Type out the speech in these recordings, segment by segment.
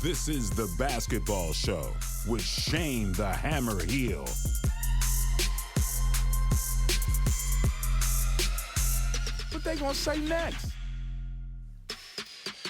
This is The Basketball Show with Shane the Hammer Heel. What they gonna say next?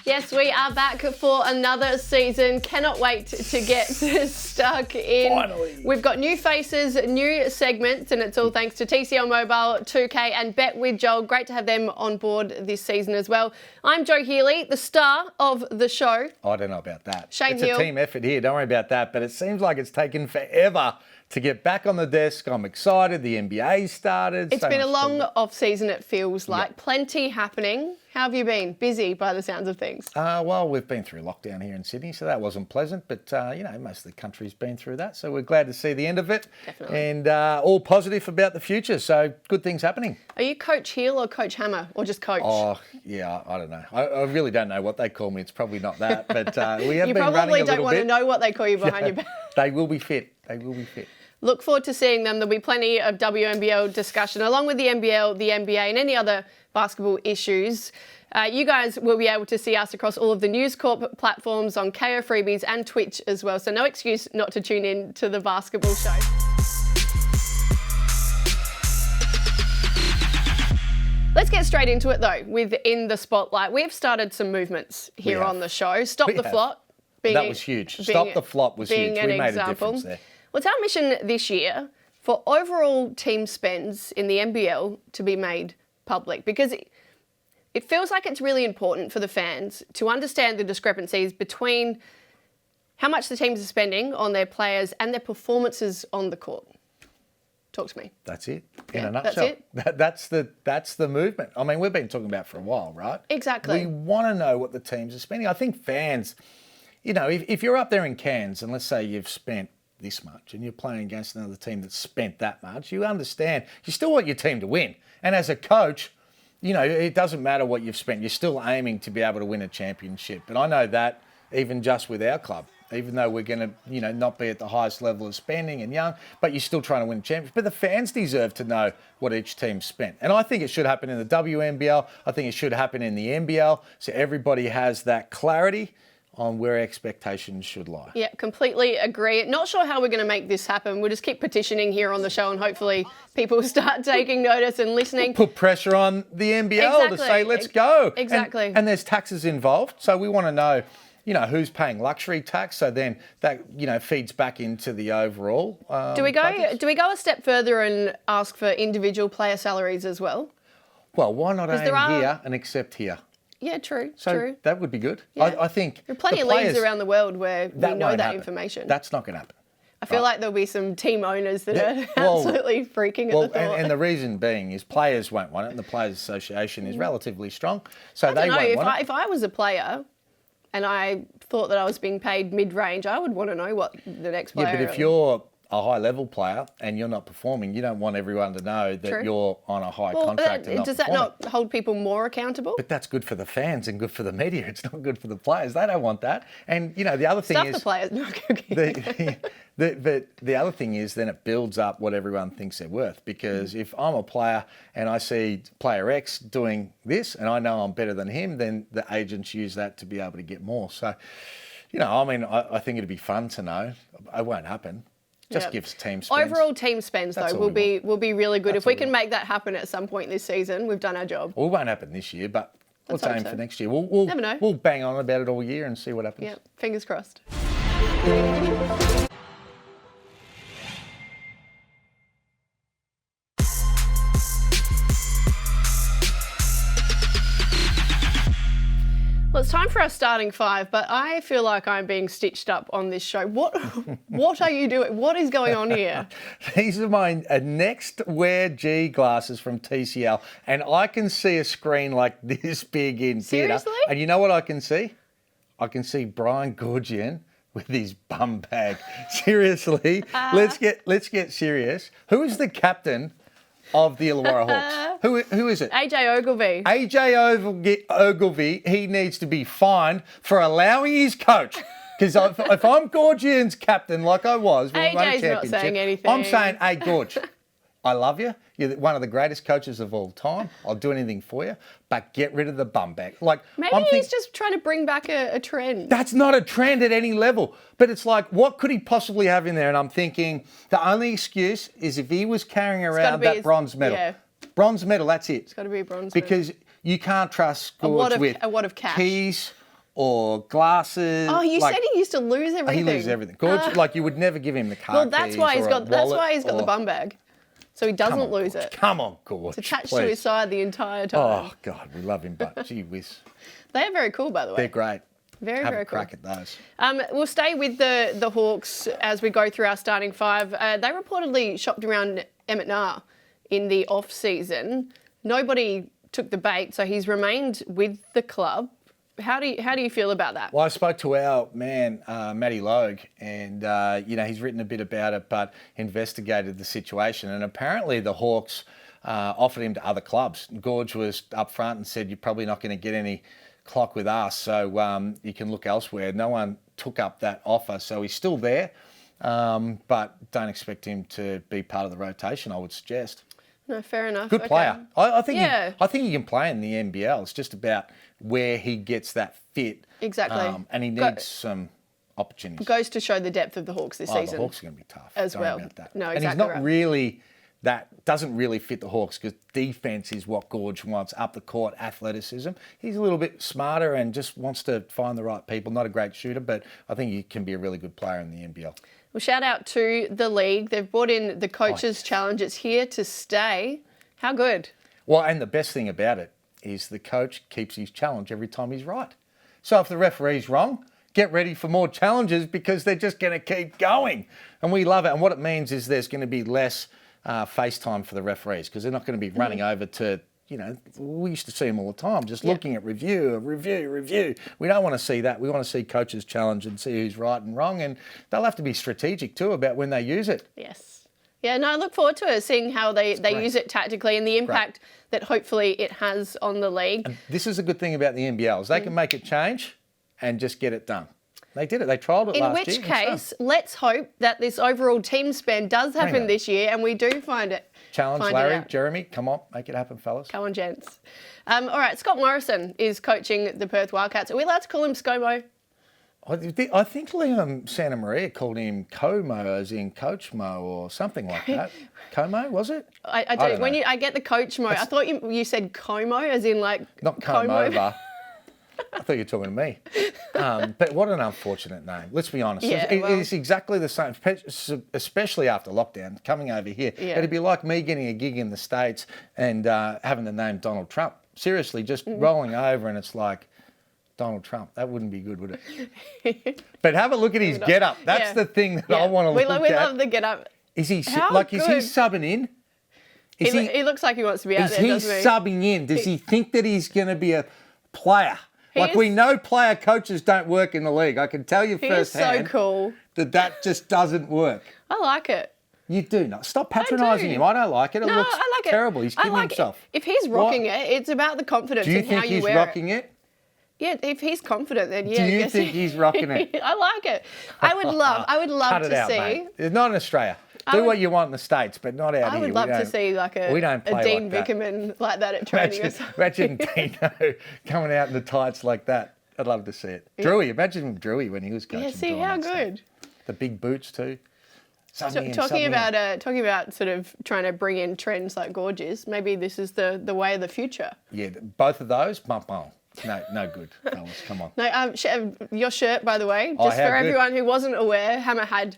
Yes, we are back for another season. Cannot wait to get stuck in. Finally. We've got new faces, new segments, and it's all thanks to TCL Mobile, 2K, and Bet with Joel. Great to have them on board this season as well. I'm Joe Healy, the star of the show. I don't know about that. Shane it's Hill. a team effort here. Don't worry about that. But it seems like it's taken forever to get back on the desk. I'm excited. The NBA started. It's been a long off-season, it feels like. Yeah. Plenty happening. How have you been? Busy by the sounds of things. Well, we've been through lockdown here in Sydney, so that wasn't pleasant. But, most of the country's been through that. So we're glad to see the end of it. Definitely. And all positive about the future. So good things happening. Are you Coach Hill or Coach Hammer? Or just Coach? Oh, yeah, I don't know. I really don't know what they call me. It's probably not that. But we have you been running a little bit. probably don't want to know what they call you behind your back. They will be fit. They will be fit. Look forward to seeing them. There'll be plenty of WNBL discussion, along with the NBL, the NBA, and any other basketball issues. You guys will be able to see us across all of the News Corp platforms on KO Freebies and Twitch as well. So no excuse not to tune in to the basketball show. Let's get straight into it though, with In the Spotlight. We've started some movements here on the show. Stop the Flop. That was huge. Stop the Flop was huge. We made a difference there. Well, it's our mission this year for overall team spends in the NBL to be made public, because it feels like it's really important for the fans to understand the discrepancies between how much the teams are spending on their players and their performances on the court. Talk to me. That's it, in a nutshell. That's it? That's the movement. I mean, we've been talking about it for a while, right? Exactly. We want to know what the teams are spending. I think fans, if you're up there in Cairns and let's say you've spent this much and you're playing against another team that's spent that much, you understand you still want your team to win. And as a coach, it doesn't matter what you've spent. You're still aiming to be able to win a championship. But I know that even just with our club, even though we're going to, not be at the highest level of spending and young, but you're still trying to win a championship. But the fans deserve to know what each team spent. And I think it should happen in the WNBL. I think it should happen in the NBL. So everybody has that clarity on where expectations should lie. Yeah, completely agree. Not sure how we're going to make this happen. We'll just keep petitioning here on the show and hopefully people start taking notice and listening. Put pressure on the NBL to say, let's go. Exactly. And there's taxes involved. So we want to know, who's paying luxury tax. So then that, feeds back into the overall Do we go a step further and ask for individual player salaries as well? Well, why not aim here and accept here? Yeah, true. That would be good. Yeah. I think there are plenty of leagues around the world where we know that information. That's not going to happen. I feel like there'll be some team owners that are absolutely freaking at the thought. And the reason being is players won't want it, and the Players Association is relatively strong, so I don't know. won't want it. If I was a player and I thought that I was being paid mid-range, I would want to know what the next player... Yeah, but if you're a high-level player and you're not performing, you don't want everyone to know that you're on a high contract and not does that performing. not hold people more accountable? But that's good for the fans and good for the media. It's not good for the players. They don't want that. And, the other thing is... the players. No, okay. The other thing is then it builds up what everyone thinks they're worth, because if I'm a player and I see player X doing this and I know I'm better than him, then the agents use that to be able to get more. So, I think it'd be fun to know. It won't happen. Just gives team spends. Overall team spends, though, will be really good. If we can make that happen at some point this season, we've done our job. Well, it won't happen this year, but let's aim for next year. Never know. We'll bang on about it all year and see what happens. Yeah, fingers crossed. Well, it's time for our starting five, but I feel like I'm being stitched up on this show. What are you doing? What is going on here? These are my Next Wear G glasses from TCL, and I can see a screen like this big in theatre. Seriously? And you know what I can see? I can see Brian Goorjian with his bum bag. Seriously, let's get serious. Who is the captain of the Illawarra Hawks? Who is it? AJ Ogilvy. AJ Ogilvy, he needs to be fined for allowing his coach. Because if I'm Goorjian's captain, like I was when we won a AJ's championship, not saying anything. I'm saying, hey, Gorge, I love you. You're one of the greatest coaches of all time. I'll do anything for you, but get rid of the bumbag. Like, Maybe he's just trying to bring back a trend. That's not a trend at any level. But it's like, what could he possibly have in there? And I'm thinking the only excuse is if he was carrying around that bronze medal. Yeah. Bronze medal, that's it. It's got to be a bronze because medal. You can't trust Gorge with a wad of cash. keys or glasses. Oh, you said he used to lose everything. He loses everything. Gorge, like, you would never give him the car Well, that's keys why he's or got. a That's wallet why he's got the or- bum bag, so he doesn't lose Gorge. it. Come on, Gorge. It's attached please. to his side the entire time. Oh, God, we love him, but gee whiz. They are very cool, by the way. They're great. Very, Have very a cool. crack at those. We'll stay with the Hawks as we go through our starting five. They reportedly shopped around Emmett Nah in the off-season. Nobody took the bait, so he's remained with the club. How do you feel about that? Well, I spoke to our man, Matty Logue, and, he's written a bit about it, but investigated the situation. And apparently the Hawks offered him to other clubs. Gorge was up front and said, you're probably not going to get any clock with us, so you can look elsewhere. No one took up that offer, so he's still there, but don't expect him to be part of the rotation, I would suggest. No, fair enough. Good player. I think Yeah. I think he can play in the NBL. It's just about where he gets that fit. Exactly. And he needs some opportunities. Goes to show the depth of the Hawks this season. The Hawks are going to be tough. as Don't well. worry about that. No, and he's exactly not right. really doesn't really fit the Hawks because defense is what Gorge wants. Up the court, athleticism. He's a little bit smarter and just wants to find the right people. Not a great shooter, but I think he can be a really good player in the NBL. Well, shout out to the league. They've brought in the Coaches Challenge. It's here to stay. How good? Well, and the best thing about it is the coach keeps his challenge every time he's right. So if the referee's wrong, get ready for more challenges because they're just going to keep going. And we love it. And what it means is there's going to be less face time for the referees because they're not going to be running over to, we used to see them all the time, just looking at review. We don't want to see that. We want to see coaches challenge and see who's right and wrong. And they'll have to be strategic too about when they use it. Yes. Yeah, no, I look forward to it, seeing how they use it tactically and the impact that hopefully it has on the league. And this is a good thing about the NBL is they can make it change and just get it done. They did it. They trialled it last year. In which case, let's hope that this overall team spend does happen this year and we do find it. Challenge Larry, Jeremy, come on, make it happen, fellas. Come on, gents. All right, Scott Morrison is coaching the Perth Wildcats. Are we allowed to call him ScoMo? I think Liam Santa Maria called him Como, as in Coach Mo or something like that. Como, was it? I do. I get the Coach Mo. I thought you said Como, as in like not Comb over. I thought you were talking to me. But what an unfortunate name. Let's be honest. Yeah, it is exactly the same, especially after lockdown, coming over here. Yeah. It'd be like me getting a gig in the States and having the name Donald Trump. Seriously, just rolling over and it's like, Donald Trump. That wouldn't be good, would it? But have a look at his get-up. That's the thing that I want to look at. We love the get-up. Is he Is is he subbing in? He looks like he wants to be out there, doesn't he? Is he subbing in? Does he think that he's going to be a player? We know player coaches don't work in the league. I can tell you firsthand. He is so cool. That just doesn't work. I like it. You do not. Stop patronising him. I don't like it. It looks terrible. He's kidding himself. If he's rocking it, it's about the confidence and how you wear it. Do Do you think he's rocking it? Yeah, if he's confident, then yeah. Do you think he's rocking it? I like it. I would love Cut it to out, see. Mate. It's not in Australia. Do what you want in the States, but not out here. I would love to see like a Dean Vickerman like that at training. Imagine Dino coming out in the tights like that. I'd love to see it. Yeah. Drewy, imagine Drewy when he was coaching. Yeah, see how good. The big boots too. Talking about sort of trying to bring in trends like Gorges, maybe this is the way of the future. Yeah, both of those, no good, fellas. Come on. No, your shirt, by the way, just for everyone who wasn't aware, Hammer had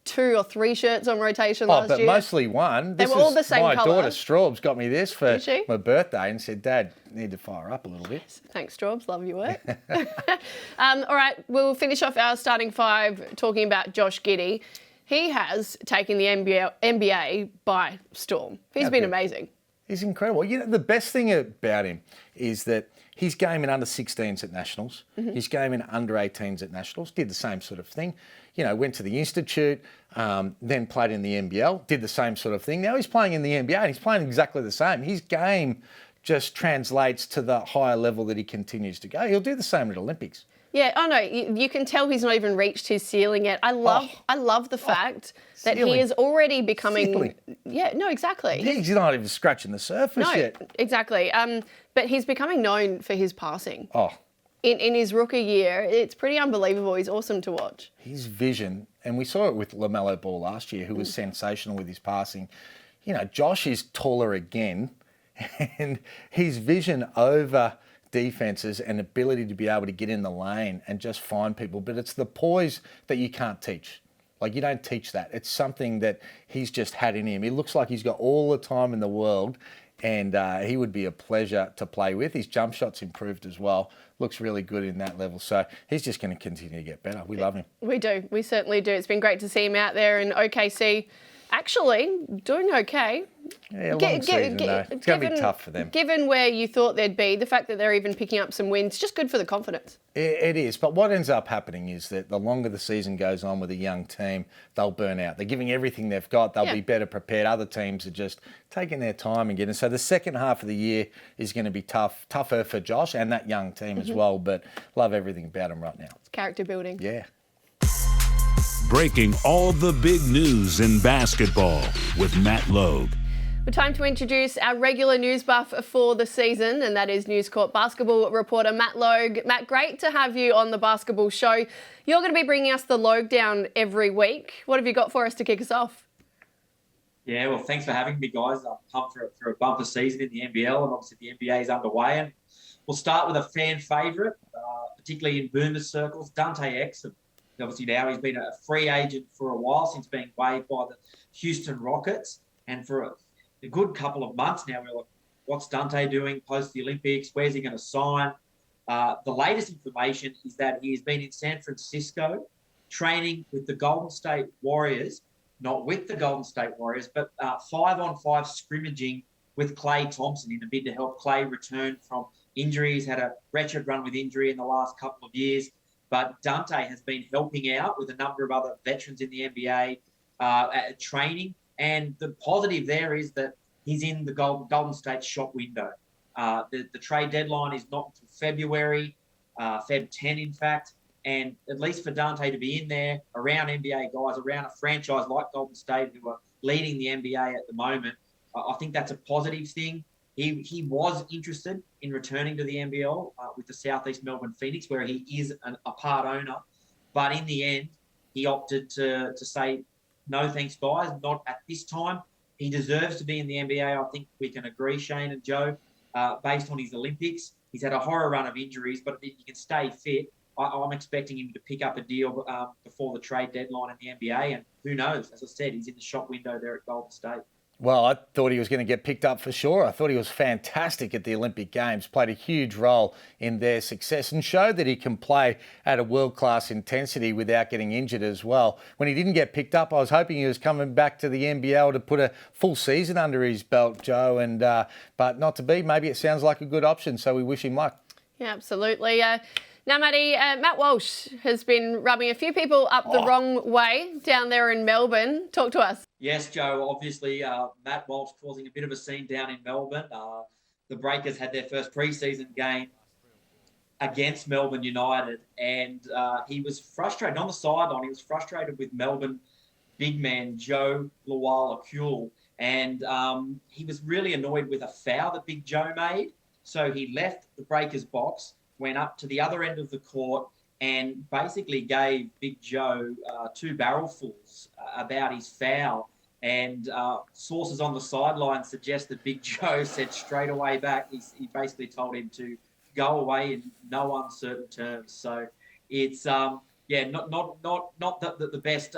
2 or 3 shirts on rotation last year. But mostly one. They were all the same colour. My daughter Straub's got me this for my birthday and said, Dad, need to fire up a little bit. Thanks, Straubs. Love your work. All right, we'll finish off our starting 5 talking about Josh Giddey. He has taken the NBA by storm. He's been amazing. He's incredible. The best thing about him is that his game in under 16s at Nationals, his game in under 18s at Nationals, did the same sort of thing. Went to the Institute, then played in the NBL, did the same sort of thing. Now he's playing in the NBA and he's playing exactly the same. His game just translates to the higher level that he continues to go. He'll do the same at Olympics. Yeah, oh no, you can tell he's not even reached his ceiling yet. I love the fact that he is already becoming. Ceiling. Yeah, no, exactly. He's not even scratching the surface yet. Exactly. But he's becoming known for his passing. Oh. In his rookie year, it's pretty unbelievable. He's awesome to watch. His vision, and we saw it with LaMelo Ball last year, who was sensational with his passing. You know, Josh is taller again, and his vision over defenses and ability to be able to get in the lane and just find people. But it's the poise that you can't teach. Like, you don't teach that. It's something that he's just had in him. He looks like he's got all the time in the world, and he would be a pleasure to play with. His jump shot's improved as well. Looks really good in that level. So he's just going to continue to get better. We love him. We do. We certainly do. It's been great to see him out there in OKC. Actually, doing okay. Yeah, long season though. It's going to be tough for them. Given where you thought they'd be, the fact that they're even picking up some wins, just good for the confidence. It is. But what ends up happening is that the longer the season goes on with a young team, they'll burn out. They're giving everything they've got. They'll be better prepared. Other teams are just taking their time and getting. So the second half of the year is going to be tougher for Josh and that young team as well. But love everything about him right now. It's character building. Yeah. Breaking all the big news in basketball with Matt Logue. Well, time to introduce our regular news buff for the season, and that is News Corp basketball reporter Matt Logue. Matt, great to have you on the basketball show. You're going to be bringing us the Logue down every week. What have you got for us to kick us off? Yeah, well, thanks for having me, guys. I'm pumped for a bumper season in the NBL, and obviously the NBA is underway. And we'll start with a fan favourite, particularly in Boomers circles, Dante Exum. Obviously now he's been a free agent for a while since being waived by the Houston Rockets. And for a good couple of months now, we're like, what's Dante doing post the Olympics? Where's he going to sign? The latest information is that he has been in San Francisco training with the Golden State Warriors, not with the Golden State Warriors, but 5-on-5 scrimmaging with Klay Thompson in a bid to help Klay return from injury. He's had a wretched run with injury in the last couple of years. But Dante has been helping out with a number of other veterans in the NBA at training. And the positive there is that he's in the Golden State shop window. The trade deadline is not until February, Feb 10, in fact. And at least for Dante to be in there around NBA guys, around a franchise like Golden State who are leading the NBA at the moment, I think that's a positive thing. He was interested in returning to the NBL with the Southeast Melbourne Phoenix, where he is a part owner. But in the end, he opted to say, no thanks, guys, not at this time. He deserves to be in the NBA. I think we can agree, Shane and Joe, based on his Olympics. He's had a horror run of injuries, but if he can stay fit, I'm expecting him to pick up a deal before the trade deadline in the NBA. And who knows? As I said, he's in the shop window there at Golden State. Well, I thought he was going to get picked up for sure. I thought he was fantastic at the Olympic Games, played a huge role in their success and showed that he can play at a world-class intensity without getting injured as well. When he didn't get picked up, I was hoping he was coming back to the NBL to put a full season under his belt, Joe, and but not to be. Maybe it sounds like a good option, so we wish him luck. Yeah, absolutely. Now, Matty, Matt Walsh has been rubbing a few people up the wrong way down there in Melbourne. Talk to us. Yes, Joe. Obviously, Matt Walsh causing a bit of a scene down in Melbourne. The Breakers had their first preseason game against Melbourne United, and he was frustrated on the sideline. He was frustrated with Melbourne big man Joe Ingles, and he was really annoyed with a foul that Big Joe made. So he left the Breakers box, went up to the other end of the court, and basically gave Big Joe 2 barrelfuls about his foul. And sources on the sideline suggest that Big Joe said straight away back, he basically told him to go away in no uncertain terms. So it's, not the best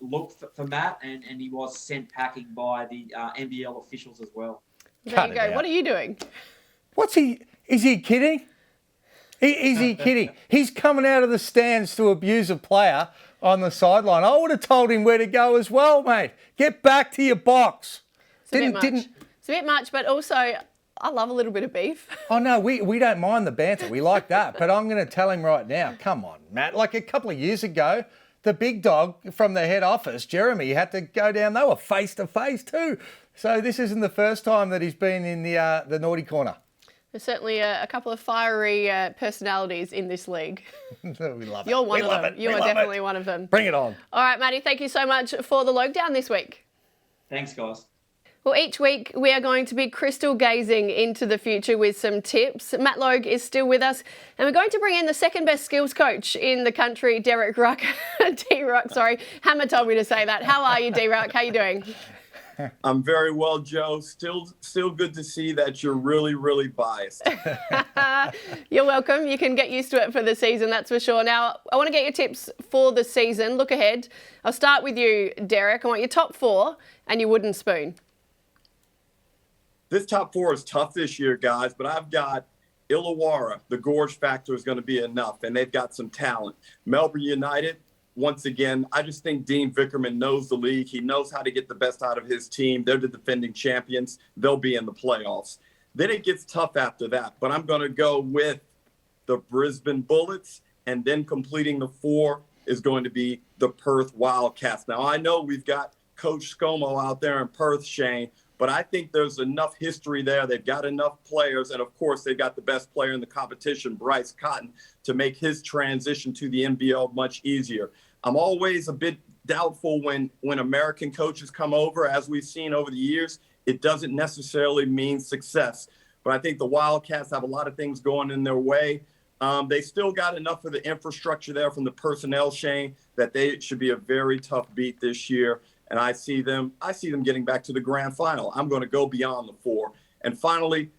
look for Matt, and he was sent packing by the NBL officials as well. There you go. What are you doing? Is he kidding? Is he kidding? He's coming out of the stands to abuse a player on the sideline. I would have told him where to go as well, mate. Get back to your box. It's a bit much, but also I love a little bit of beef. Oh, no, we don't mind the banter. We like that. But I'm going to tell him right now, come on, Matt. Like a couple of years ago, the big dog from the head office, Jeremy, had to go down. They were face-to-face too. So this isn't the first time that he's been in the naughty corner. There's certainly a couple of fiery personalities in this league. We love it. You're one We of love them. it. You We are love definitely it. one of them. Bring it on. All right, Matty, thank you so much for the Logue this week. Thanks, guys. Well, each week we are going to be crystal gazing into the future with some tips. Matt Logue is still with us, and we're going to bring in the second best skills coach in the country, Derek Rucker. D-Ruck, sorry. Hammer told me to say that. How are you, D-Ruck? How are you doing? I'm very well, Joe. Still good to see that you're really, really biased. You're welcome. You can get used to it for the season, that's for sure. Now, I want to get your tips for the season. Look ahead. I'll start with you, Derek. I want your top 4 and your wooden spoon. This top 4 is tough this year, guys, but I've got Illawarra. The Gorge factor is going to be enough, and they've got some talent. Melbourne United, once again, I just think Dean Vickerman knows the league. He knows how to get the best out of his team. They're the defending champions. They'll be in the playoffs. Then it gets tough after that, but I'm going to go with the Brisbane Bullets, and then completing the 4 is going to be the Perth Wildcats. Now, I know we've got Coach Scomo out there in Perth, Shane, but I think there's enough history there. They've got enough players, and of course, they've got the best player in the competition, Bryce Cotton, to make his transition to the NBL much easier. I'm always a bit doubtful when American coaches come over, as we've seen over the years. It doesn't necessarily mean success, but I think the Wildcats have a lot of things going in their way. They still got enough of the infrastructure there from the personnel, Shane, that they should be a very tough beat this year. And I see them getting back to the grand final. I'm going to go beyond the 4. And finally,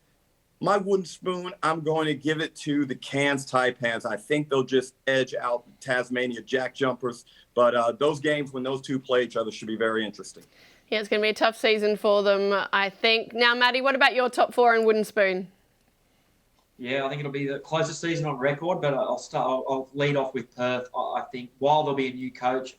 my wooden spoon, I'm going to give it to the Cairns Taipans. I think they'll just edge out Tasmania Jack Jumpers. But those games, when those two play each other, should be very interesting. Yeah, it's going to be a tough season for them, I think. Now, Matty, what about your top 4 and wooden spoon? Yeah, I think it'll be the closest season on record, but I'll lead off with Perth. I think while there'll be a new coach,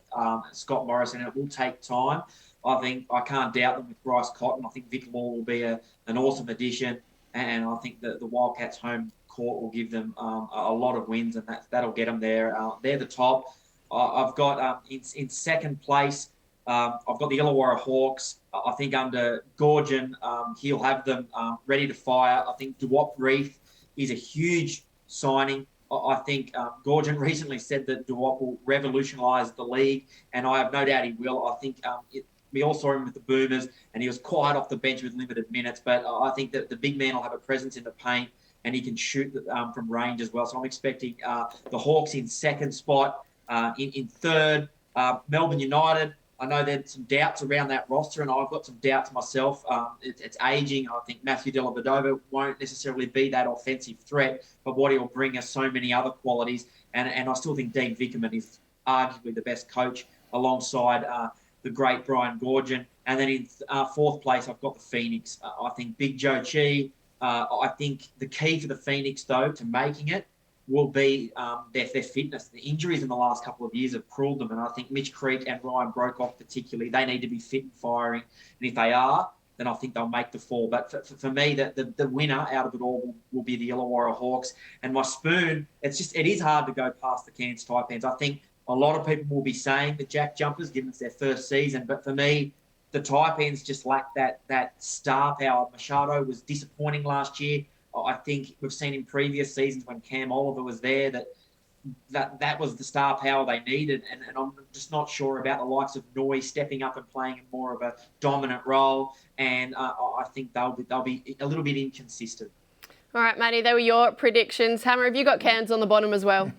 Scott Morrison, it will take time. I can't doubt them with Bryce Cotton. I think Vic Law will be an awesome addition, and I think that the Wildcats' home court will give them a lot of wins, and that'll get them there. They're the top. I've got in second place. I've got the Illawarra Hawks. I think under Goorjian, he'll have them ready to fire. I think Duop Reef is a huge signing. I think Goorjian recently said that Duop will revolutionise the league, and I have no doubt he will. I think we all saw him with the Boomers, and he was quiet off the bench with limited minutes, but I think that the big man will have a presence in the paint, and he can shoot from range as well. So I'm expecting the Hawks in second spot. In third, Melbourne United. I know there's some doubts around that roster, and I've got some doubts myself. It's aging. I think Matthew Dellavedova won't necessarily be that offensive threat, but what he'll bring us so many other qualities. And I still think Dean Vickerman is arguably the best coach alongside the great Brian Goorjian. And then in fourth place, I've got the Phoenix. I think Big Joe Chi. I think the key for the Phoenix, though, to making it will be their fitness. The injuries in the last couple of years have cruelled them, and I think Mitch Creek and Ryan Brokoff particularly, they need to be fit and firing. And if they are, then I think they'll make the 4. But for me, the winner out of it all will be the Illawarra Hawks. And my spoon, it is hard to go past the Cairns Taipans. I think a lot of people will be saying the Jack Jumpers, given it's their first season. But for me, the Taipans just lack that star power. Machado was disappointing last year. I think we've seen in previous seasons when Cam Oliver was there that was the star power they needed. And I'm just not sure about the likes of Noy stepping up and playing more of a dominant role. And I think they'll be a little bit inconsistent. All right, Matty, they were your predictions. Hammer, have you got Cairns on the bottom as well?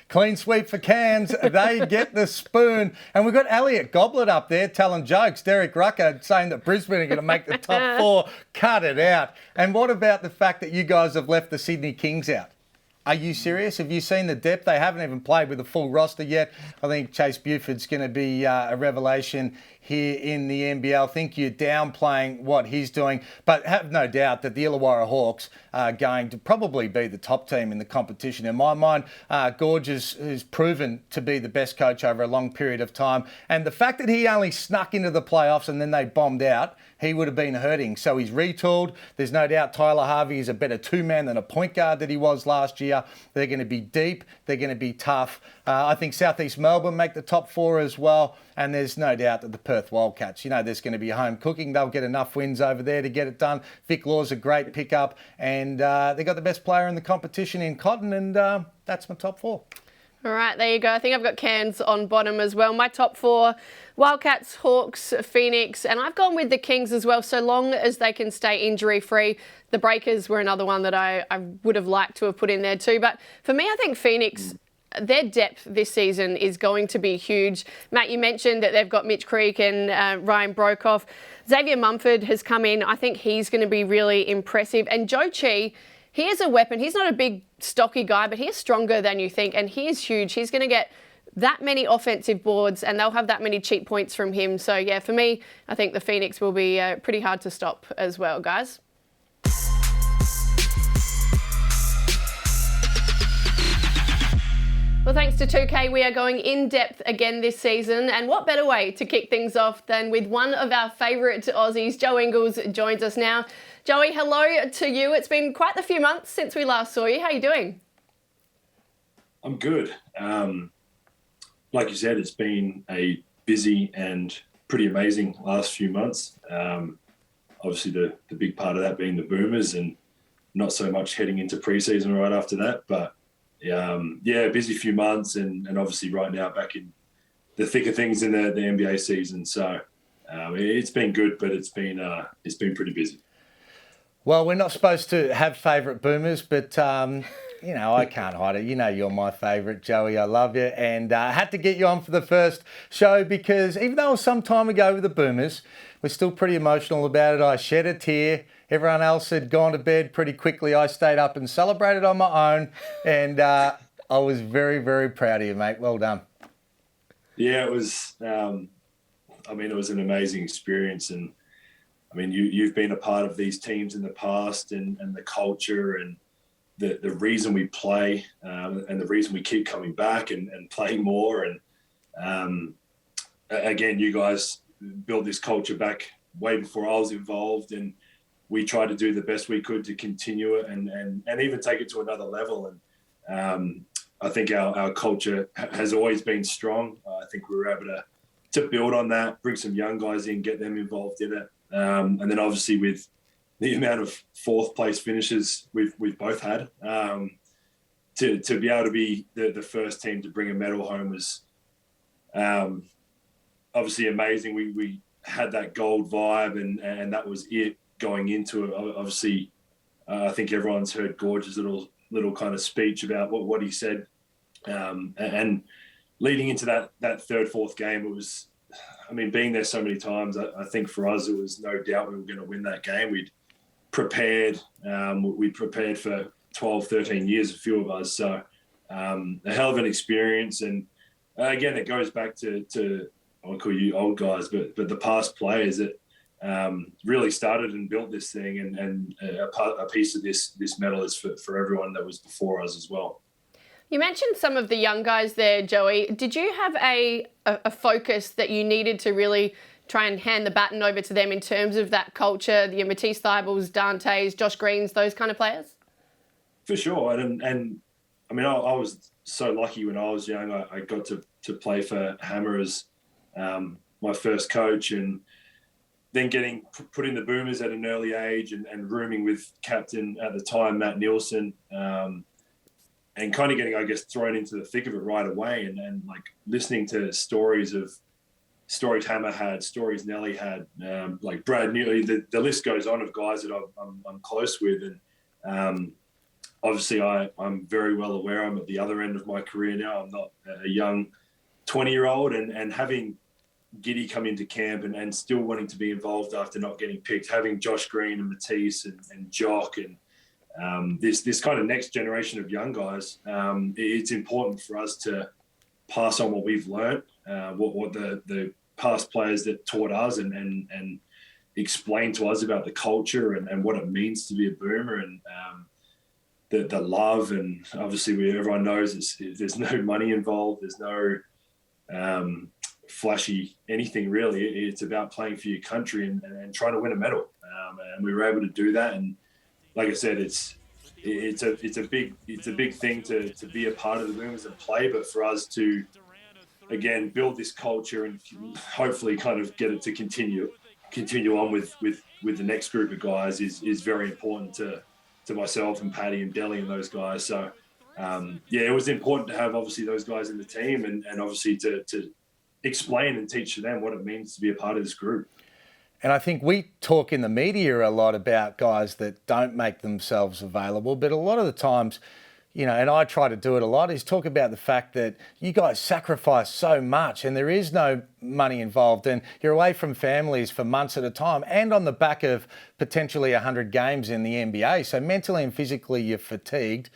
Clean sweep for Cairns. They get the spoon. And we've got Elliot Goblet up there telling jokes. Derek Rucker saying that Brisbane are going to make the top 4. Cut it out. And what about the fact that you guys have left the Sydney Kings out? Are you serious? Have you seen the depth? They haven't even played with a full roster yet. I think Chase Buford's going to be a revelation here in the NBL. I think you're downplaying what he's doing, but have no doubt that the Illawarra Hawks are going to probably be the top team in the competition. In my mind, Gorge has proven to be the best coach over a long period of time. And the fact that he only snuck into the playoffs and then they bombed out, he would have been hurting. So he's retooled. There's no doubt Tyler Harvey is a better two-man than a point guard that he was last year. They're going to be deep. They're going to be tough. I think Southeast Melbourne make the top 4 as well. And there's no doubt that the Perth Wildcats, there's going to be home cooking. They'll get enough wins over there to get it done. Vic Law's a great pickup. And they got the best player in the competition in Cotton. And that's my top 4. All right, there you go. I think I've got Cairns on bottom as well. My top 4, Wildcats, Hawks, Phoenix, and I've gone with the Kings as well, so long as they can stay injury-free. The Breakers were another one that I would have liked to have put in there too. But for me, I think Phoenix, their depth this season is going to be huge. Matt, you mentioned that they've got Mitch Creek and Ryan Brokoff. Xavier Mumford has come in. I think he's going to be really impressive. And Joe Chi, he is a weapon. He's not a big, stocky guy, but he is stronger than you think, and he is huge. He's going to get that many offensive boards, and they'll have that many cheap points from him. So, yeah, for me, I think the Phoenix will be pretty hard to stop as well, guys. Well, thanks to 2K, we are going in depth again this season. And what better way to kick things off than with one of our favourite Aussies. Joe Ingles joins us now. Joey, hello to you. It's been quite a few months since we last saw you. How are you doing? I'm good. Like you said, it's been a busy and pretty amazing last few months. Obviously, the big part of that being the Boomers, and not so much heading into preseason right after that. But busy few months, and obviously right now back in the thick of things in the NBA season. So it's been good, but it's been pretty busy. Well, we're not supposed to have favourite Boomers, but, I can't hide it. You're my favourite, Joey. I love you. And I had to get you on for the first show because even though it was some time ago with the Boomers, we're still pretty emotional about it. I shed a tear. Everyone else had gone to bed pretty quickly. I stayed up and celebrated on my own. And I was very, very proud of you, mate. Well done. Yeah, it was, it was an amazing experience. And you've been a part of these teams in the past, and the culture and the reason we play, and the reason we keep coming back and playing more. And again, you guys built this culture back way before I was involved, and we tried to do the best we could to continue it and even take it to another level. And I think our culture has always been strong. I think we were able to build on that, bring some young guys in, get them involved in it. And then obviously with the amount of fourth place finishes we've both had, to be able to be the first team to bring a medal home was obviously amazing. We had that gold vibe, and that was it going into it. Obviously, I think everyone's heard Goorjian's little kind of speech about what he said, and leading into that third, fourth game, it was. Being there so many times, I think for us, it was no doubt we were going to win that game. We'd prepared for 12, 13 years, a few of us. So a hell of an experience. And again, it goes back to I'll call you old guys, but the past players that really started and built this thing. And a piece of this medal is for everyone that was before us as well. You mentioned some of the young guys there, Joey. Did you have a focus that you needed to really try and hand the baton over to them in terms of that culture, the Matisse Thybulles, Dantes, Josh Greens, those kind of players? For sure. And I was so lucky when I was young. I got to play for Hammer as my first coach, and then getting put in the Boomers at an early age and rooming with captain at the time, Matt Nielsen, and kind of getting, I guess, thrown into the thick of it right away, and like listening to stories Hammer had, stories Nelly had, like Brad Neely, the list goes on of guys that I'm close with. And obviously I'm very well aware I'm at the other end of my career now. I'm not a young 20-year-old, and having Giddy come into camp and still wanting to be involved after not getting picked, having Josh Green and Matisse and Jock and this kind of next generation of young guys, it's important for us to pass on what we've learned, what the past players that taught us and explain to us about the culture and what it means to be a Boomer, and the love. And obviously everyone knows there's no money involved. There's no flashy anything really. It's about playing for your country and trying to win a medal. And we were able to do that. And like I said, it's a big thing to be a part of the women's and play, but for us to again build this culture and hopefully kind of get it to continue on with the next group of guys is very important to myself and Paddy and Delly and those guys. So it was important to have obviously those guys in the team and obviously to explain and teach to them what it means to be a part of this group. And I think we talk in the media a lot about guys that don't make themselves available, but a lot of the times, you know, and I try to do it a lot, is talk about the fact that you guys sacrifice so much and there is no money involved and you're away from families for months at a time and on the back of potentially 100 games in the NBA. So mentally and physically you're fatigued.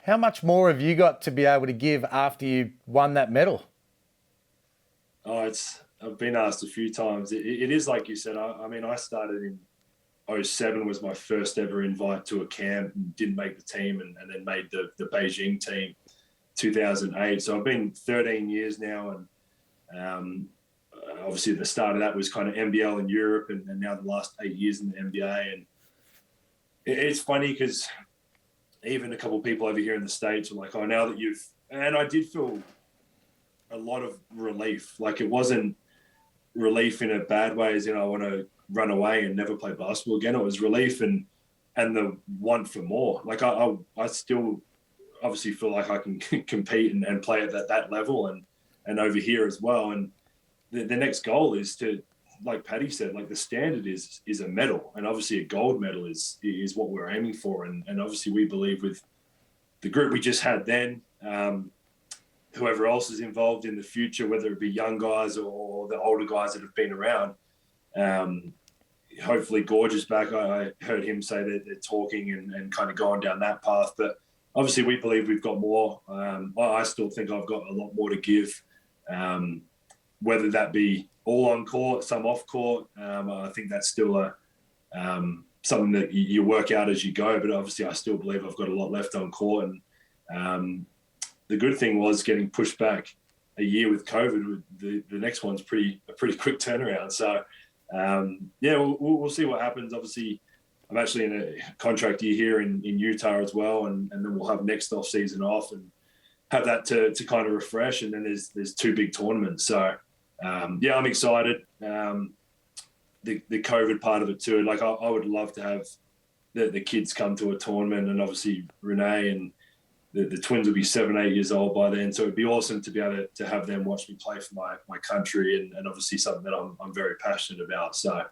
How much more have you got to be able to give after you won that medal? I've been asked a few times. It is like you said. I started in 2007 was my first ever invite to a camp and didn't make the team and then made the Beijing team 2008. So I've been 13 years now and obviously the start of that was kind of NBL in Europe and now the last 8 years in the NBA. And it's funny because even a couple of people over here in the States were like, oh, now that you've... And I did feel a lot of relief. Like it wasn't relief in a bad way as in I want to run away and never play basketball again. It was relief and the want for more. Like I still obviously feel like I can compete and play at that level and over here as well. And the next goal is to, like Paddy said, like the standard is a medal, and obviously a gold medal is what we're aiming for. And obviously we believe with the group we just had then, whoever else is involved in the future, whether it be young guys or the older guys that have been around. Hopefully Goorj is back. I heard him say that they're talking and kind of going down that path. But obviously we believe we've got more. I still think I've got a lot more to give, whether that be all on court, some off court. I think that's still something that you work out as you go. But obviously I still believe I've got a lot left on court. And the good thing was getting pushed back a year with COVID. The next one's a pretty quick turnaround. So, we'll see what happens. Obviously, I'm actually in a contract year here in Utah as well, and then we'll have next off season off and have that to kind of refresh. And then there's two big tournaments. So, I'm excited. The COVID part of it too. Like I would love to have the kids come to a tournament, and obviously Renee and the twins will be 7-8 years old by then. So it'd be awesome to be able to have them watch me play for my country and obviously something that I'm very passionate about. So,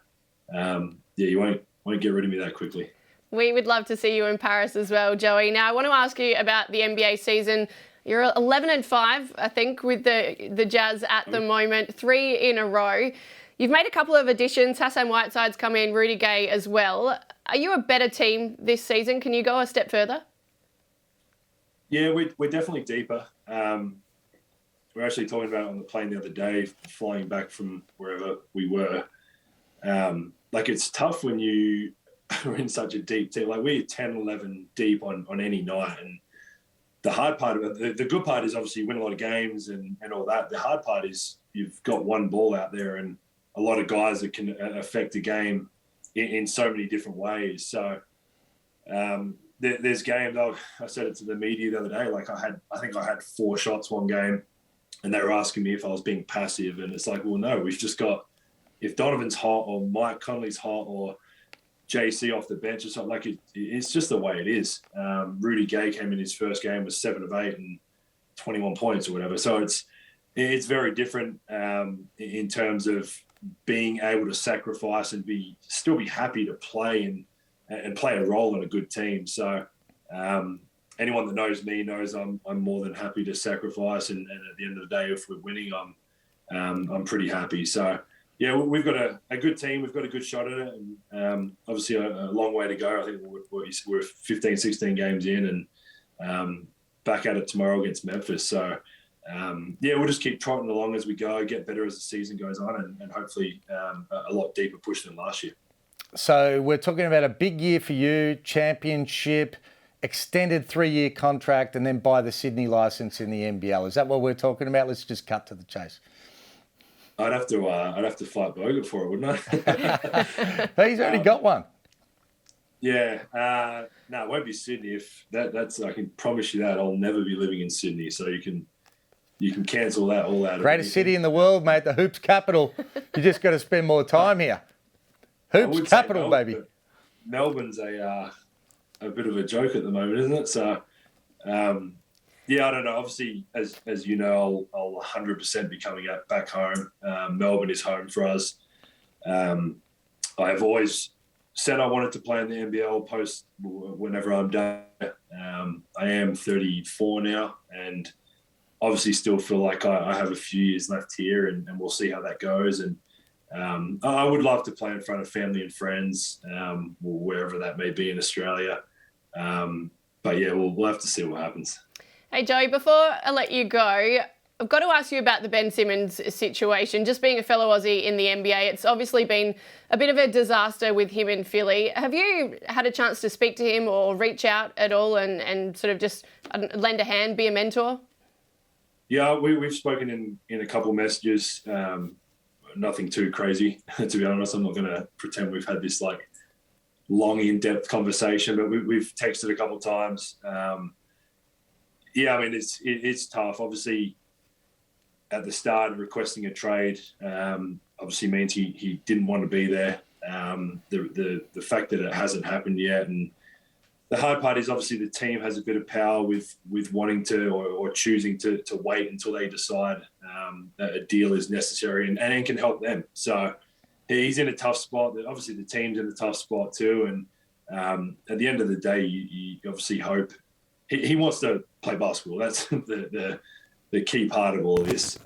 you won't get rid of me that quickly. We would love to see you in Paris as well, Joey. Now, I want to ask you about the NBA season. You're 11-5, I think, with the Jazz at the moment, 3 in a row. You've made a couple of additions. Hassan Whiteside's come in, Rudy Gay as well. Are you a better team this season? Can you go a step further? Yeah, we're definitely deeper. We're actually talking about it on the plane the other day, flying back from wherever we were. Like it's tough when you are in such a deep team. Like we're 10, 11 deep on any night. And the hard part of it, the good part is obviously you win a lot of games and all that. The hard part is you've got one ball out there and a lot of guys that can affect a game in so many different ways. So, there's games. I said it to the media the other day. Like I think I had 4 shots one game, and they were asking me if I was being passive, and it's like, well, no. We've just got if Donovan's hot or Mike Conley's hot or JC off the bench or something. Like it's just the way it is. Rudy Gay came in his first game was 7 of 8 and 21 points or whatever. So it's very different in terms of being able to sacrifice and still be happy to play and play a role in a good team. So anyone that knows me knows I'm more than happy to sacrifice. And at the end of the day, if we're winning, I'm pretty happy. So yeah, we've got a good team. We've got a good shot at it, and obviously a long way to go. I think we're 15, 16 games in, and back at it tomorrow against Memphis. So we'll just keep trotting along as we go, get better as the season goes on, and hopefully a lot deeper push than last year. So we're talking about a big year for you, championship, extended 3-year contract, and then buy the Sydney licence in the NBL. Is that what we're talking about? Let's just cut to the chase. I'd have to fight Bogut for it, wouldn't I? He's already got one. Yeah, no, it won't be Sydney. If that's, I can promise you that I'll never be living in Sydney. So you can cancel that all out. Greatest city in the world, mate. The hoops capital. You just got to spend more time here. Hoops capital, baby. Melbourne's a bit of a joke at the moment, isn't it? So, yeah, I don't know. Obviously, as you know, I'll 100% be coming back home. Melbourne is home for us. I have always said I wanted to play in the NBL post whenever I'm done. I am 34 now, and obviously still feel like I have a few years left here, and we'll see how that goes. And I would love to play in front of family and friends, wherever that may be in Australia. But yeah, we'll have to see what happens. Hey, Joey, before I let you go, I've got to ask you about the Ben Simmons situation. Just being a fellow Aussie in the NBA, it's obviously been a bit of a disaster with him in Philly. Have you had a chance to speak to him or reach out at all and sort of just lend a hand, be a mentor? Yeah, we've spoken in a couple of messages. Nothing too crazy, to be honest. I'm not going to pretend we've had this like long, in-depth conversation, but we've texted a couple of times. Yeah, I mean, it's tough. Obviously, at the start, requesting a trade obviously means he didn't want to be there. The fact that it hasn't happened yet, and the hard part is obviously the team has a bit of power with wanting to or choosing to wait until they decide that a deal is necessary and can help them. So he's in a tough spot. Obviously, the team's in a tough spot too. And at the end of the day, you obviously hope he wants to play basketball. That's the key part of all of this,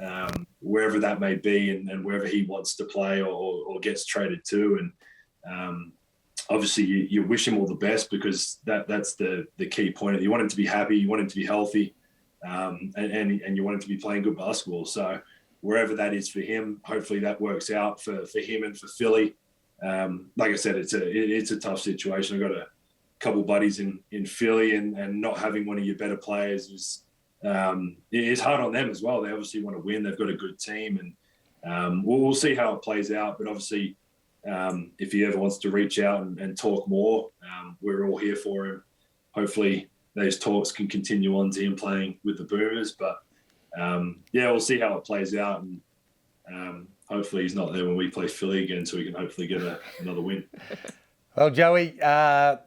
wherever that may be and wherever he wants to play or gets traded to. And obviously, you wish him all the best because that's the key point. You want him to be happy, you want him to be healthy, and you want him to be playing good basketball. So wherever that is for him, hopefully that works out for him and for Philly. Like I said, it's a tough situation. I've got a couple buddies in Philly, and not having one of your better players is hard on them as well. They obviously want to win. They've got a good team, and we'll see how it plays out. But obviously, if he ever wants to reach out and talk more, we're all here for him. Hopefully those talks can continue on to him playing with the Boomers. But yeah, we'll see how it plays out. And hopefully he's not there when we play Philly again, so we can hopefully get another win. Well, Joey,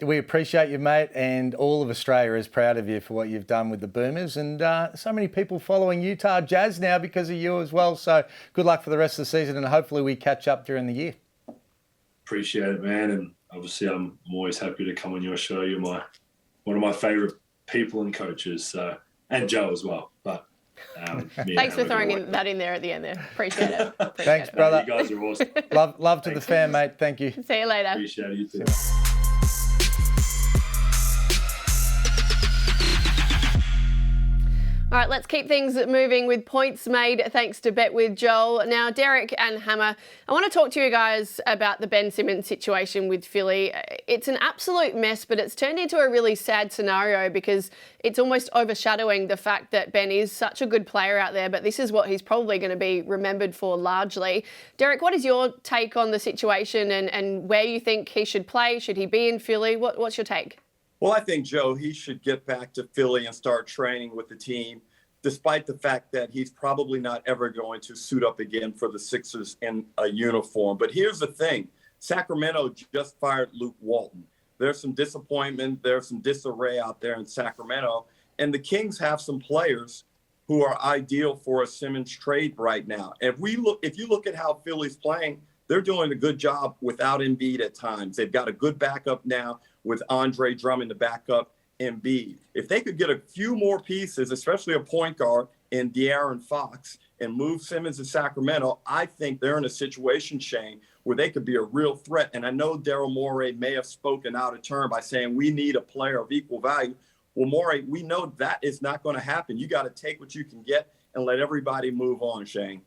we appreciate you, mate, and all of Australia is proud of you for what you've done with the Boomers, and so many people following Utah Jazz now because of you as well. So good luck for the rest of the season, and hopefully we catch up during the year. Appreciate it, man, and obviously I'm always happy to come on your show. You're one of my favourite people and coaches, so, and Joe as well. But thanks for throwing that in there at the end there. Appreciate it. Thanks, brother. You guys are awesome. Love to the fan, mate. Thank you. See you later. Appreciate it. You too. All right, let's keep things moving with points made thanks to Bet with Joel. Now, Derek and Hammer, I want to talk to you guys about the Ben Simmons situation with Philly. It's an absolute mess, but it's turned into a really sad scenario because it's almost overshadowing the fact that Ben is such a good player out there, but this is what he's probably going to be remembered for largely. Derek, what is your take on the situation and where you think he should play? Should he be in Philly? What's your take? Well, I think, Joe, he should get back to Philly and start training with the team, despite the fact that he's probably not ever going to suit up again for the Sixers in a uniform. But here's the thing. Sacramento just fired Luke Walton. There's some disappointment. There's some disarray out there in Sacramento. And the Kings have some players who are ideal for a Simmons trade right now. If you look at how Philly's playing, they're doing a good job without Embiid at times. They've got a good backup now with Andre Drummond to back up Embiid. If they could get a few more pieces, especially a point guard in De'Aaron Fox, and move Simmons to Sacramento, I think they're in a situation, Shane, where they could be a real threat. And I know Daryl Morey may have spoken out of turn by saying we need a player of equal value. Well, Morey, we know that is not going to happen. You got to take what you can get and let everybody move on, Shane.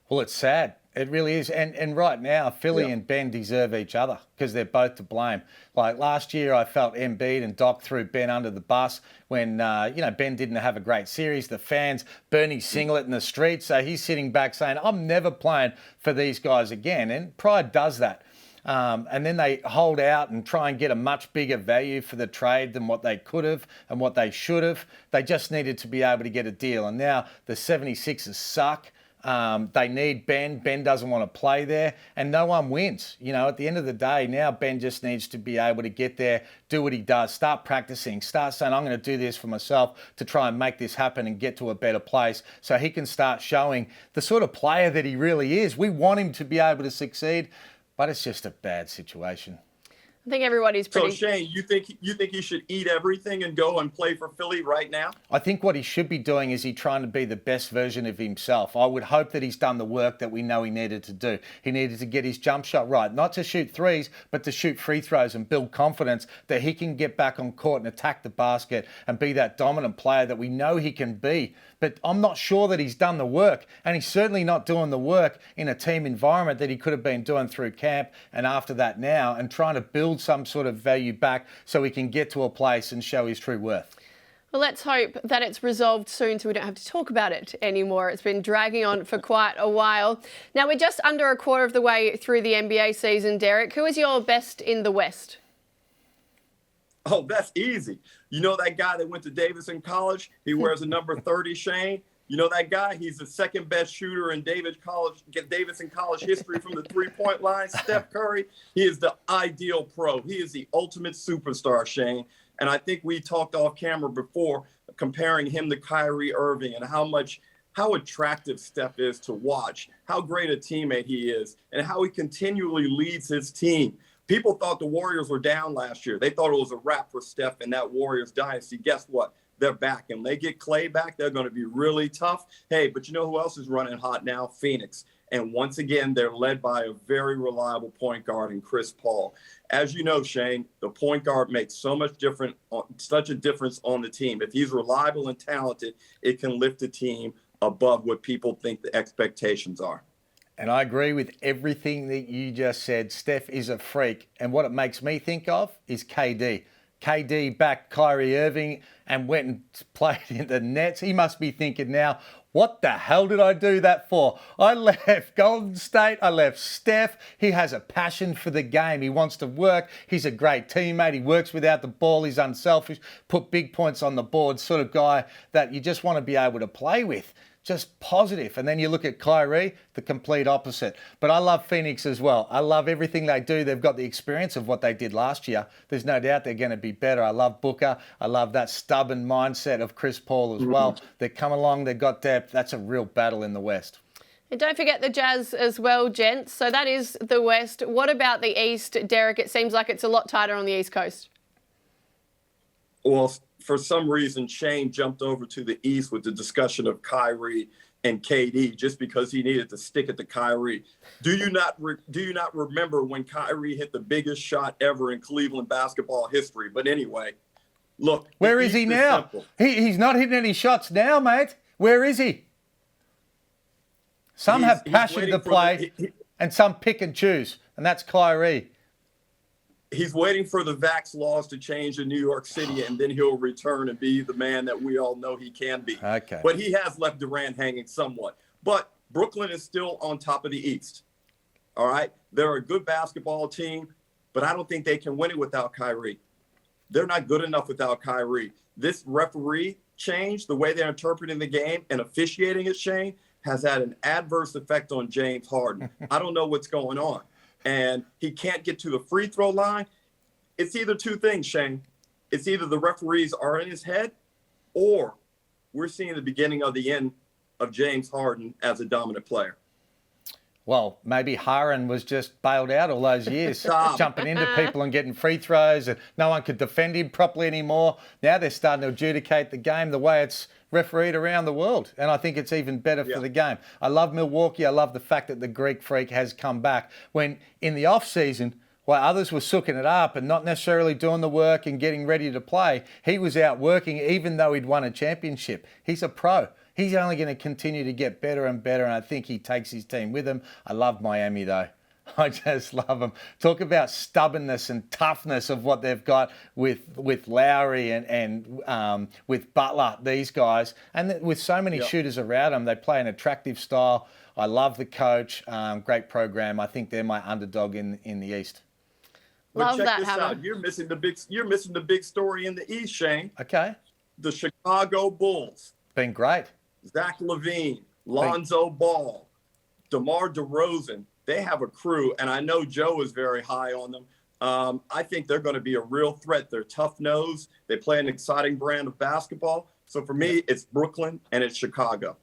Well, it's sad. It really is. And right now, Philly and Ben deserve each other because they're both to blame. Like last year, I felt Embiid and Doc threw Ben under the bus when, Ben didn't have a great series. The fans burned his singlet in the street. So he's sitting back saying, I'm never playing for these guys again. And pride does that. And then they hold out and try and get a much bigger value for the trade than what they could have and what they should have. They just needed to be able to get a deal. And now the 76ers suck. They need Ben. Ben doesn't want to play there, and no one wins. At the end of the day, now Ben just needs to be able to get there, do what he does, start practicing, start saying, I'm going to do this for myself to try and make this happen and get to a better place so he can start showing the sort of player that he really is. We want him to be able to succeed, but it's just a bad situation. I think everybody's pretty... So, Shane, you think he should eat everything and go and play for Philly right now? I think what he should be doing is trying to be the best version of himself. I would hope that he's done the work that we know he needed to do. He needed to get his jump shot right, not to shoot threes, but to shoot free throws and build confidence that he can get back on court and attack the basket and be that dominant player that we know he can be. But I'm not sure that he's done the work, and he's certainly not doing the work in a team environment that he could have been doing through camp and after that now, and trying to build some sort of value back so he can get to a place and show his true worth. Well, let's hope that it's resolved soon so we don't have to talk about it anymore. It's been dragging on for quite a while. Now, we're just under a quarter of the way through the NBA season, Derek. Who is your best in the West? Oh, that's easy. You know that guy that went to Davidson College? He wears a number 30, Shane. You know that guy? He's the second best shooter in Davidson College history from the three-point line, Steph Curry. He is the ideal pro. He is the ultimate superstar, Shane. And I think we talked off camera before comparing him to Kyrie Irving and how attractive Steph is to watch, how great a teammate he is, and how he continually leads his team. People thought the Warriors were down last year. They thought it was a wrap for Steph and that Warriors dynasty. Guess what? They're back. And when they get Clay back, they're going to be really tough. Hey, but you know who else is running hot now? Phoenix. And once again, they're led by a very reliable point guard in Chris Paul. As you know, Shane, the point guard makes such a difference on the team. If he's reliable and talented, it can lift the team above what people think the expectations are. And I agree with everything that you just said. Steph is a freak. And what it makes me think of is KD. KD backed Kyrie Irving and went and played in the Nets. He must be thinking now, what the hell did I do that for? I left Golden State. I left Steph. He has a passion for the game. He wants to work. He's a great teammate. He works without the ball. He's unselfish. Put big points on the board. Sort of guy that you just want to be able to play with. Just positive. And then you look at Kyrie, the complete opposite. But I love Phoenix as well. I love everything they do. They've got the experience of what they did last year. There's no doubt they're going to be better. I love Booker. I love that stubborn mindset of Chris Paul as well. They come along, they've got depth. That's a real battle in the West. And don't forget the Jazz as well, gents. So that is the West. What about the East, Derek? It seems like it's a lot tighter on the East Coast. Well, for some reason, Shane jumped over to the East with the discussion of Kyrie and KD just because he needed to stick it to Kyrie. Do you not remember when Kyrie hit the biggest shot ever in Cleveland basketball history? But anyway, look. Where is he now? He's not hitting any shots now, mate. Where is he? Some have passion to play and some pick and choose, and that's Kyrie. He's waiting for the vax laws to change in New York City, and then he'll return and be the man that we all know he can be. Okay. But he has left Durant hanging somewhat. But Brooklyn is still on top of the East. All right? They're a good basketball team, but I don't think they can win it without Kyrie. They're not good enough without Kyrie. This referee change, the way they're interpreting the game and officiating it, Shane, has had an adverse effect on James Harden. I don't know what's going on. And he can't get to the free throw line. It's either two things, Shane. It's either the referees are in his head or we're seeing the beginning of the end of James Harden as a dominant player. Well, maybe Harden was just bailed out all those years, jumping into people and getting free throws, and no one could defend him properly anymore. Now they're starting to adjudicate the game the way it's refereed around the world, and I think it's even better for the game. I love Milwaukee. I love the fact that the Greek Freak has come back when in the off-season, while others were sooking it up and not necessarily doing the work and getting ready to play, he was out working even though he'd won a championship. He's a pro. He's only going to continue to get better and better, and I think he takes his team with him. I love Miami, though. I just love them. Talk about stubbornness and toughness of what they've got with Lowry and with Butler, these guys. And with so many shooters around them, they play an attractive style. I love the coach. Great program. I think they're my underdog in the East. Love check that, this Hammer. out. You're missing the big story in the East, Shane. Okay. The Chicago Bulls. Been great. Zach LaVine, Lonzo Ball, DeMar DeRozan. They have a crew, and I know Joe is very high on them. I think they're going to be a real threat. They're tough-nosed. They play an exciting brand of basketball. So for me, it's Brooklyn and it's Chicago.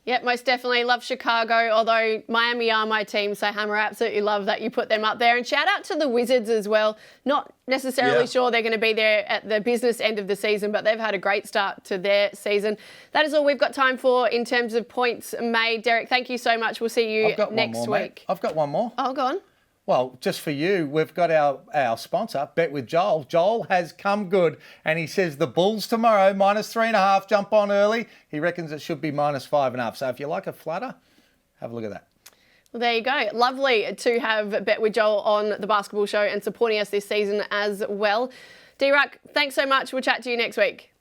Yep, most definitely love Chicago, although Miami are my team, so Hammer, absolutely love that you put them up there. And shout out to the Wizards as well. Not necessarily sure they're going to be there at the business end of the season, but they've had a great start to their season. That is all we've got time for in terms of points made. Derek, thank you so much. We'll see you next week. Mate. I've got one more. Oh, go on. Well, just for you, we've got our sponsor, Bet with Joel. Joel has come good, and he says the Bulls tomorrow, -3.5, jump on early. He reckons it should be -5.5. So if you like a flutter, have a look at that. Well, there you go. Lovely to have Bet with Joel on the basketball show and supporting us this season as well. D-Ruck, thanks so much. We'll chat to you next week.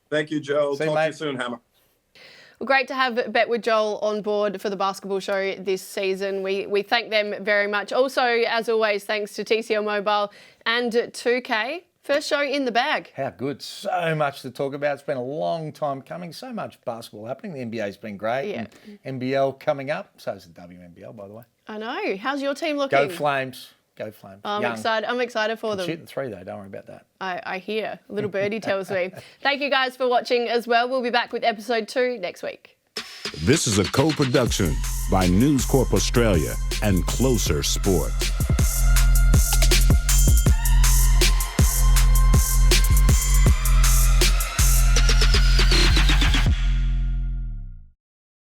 Thank you, Joe. See you, Talk to mate. you soon, Hammer. Well, great to have Bet with Joel on board for the basketball show this season. We thank them very much. Also, as always, thanks to TCL Mobile and 2K. First show in the bag. How good. So much to talk about. It's been a long time coming. So much basketball happening. The NBA's been great. Yeah. And NBL coming up. So is the WNBL, by the way. I know. How's your team looking? Go Flames. Go Flames. I'm excited. I'm excited for them. Shooting 3, though. Don't worry about that. I hear. A little birdie tells me. Thank you guys for watching as well. We'll be back with episode 2 next week. This is a co-production by News Corp Australia and Closer Sports.